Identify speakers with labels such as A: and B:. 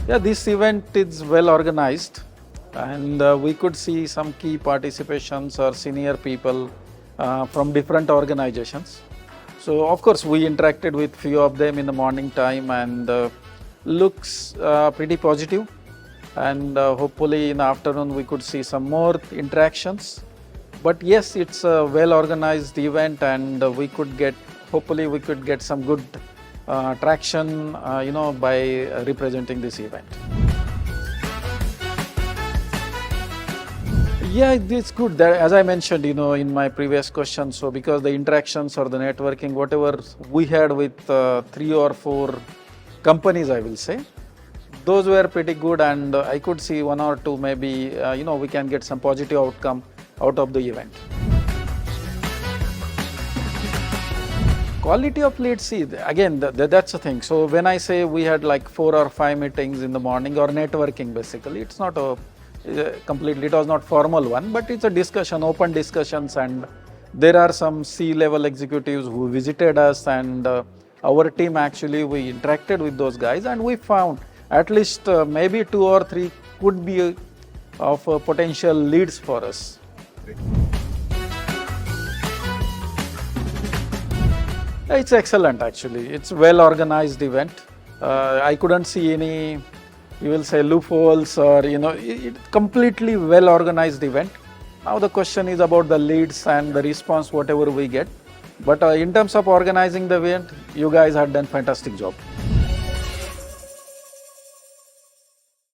A: Yeah, this event is well organized, and we could see some key participations or senior people from different organizations. So, of course, we interacted with few of them in the morning time, and looks pretty positive. And hopefully, in the afternoon, we could see some more interactions. But yes, it's a well organized event, and we could get, hopefully, we could get some good traction, by representing this event. Yeah, it's good. That, as I mentioned, in my previous question, so because the interactions or the networking, whatever we had with 3 or 4 companies, I will say, those were pretty good, and I could see 1 or 2 maybe, we can get some positive outcome out of the event. Quality of leads, see, again, that's the thing. So when I say we had like 4 or 5 meetings in the morning or networking, basically, it's not a completely, it was not formal one, but it's a discussion, open discussions, and there are some C-level executives who visited us, and our team actually, we interacted with those guys, and we found at least maybe 2 or 3 could be of potential leads for us. It's excellent actually. It's well organized event. I couldn't see any, you will say, loopholes, or it's completely well organized event. Now the question is about the leads and the response, whatever we get. But in terms of organizing the event, you guys have done fantastic job.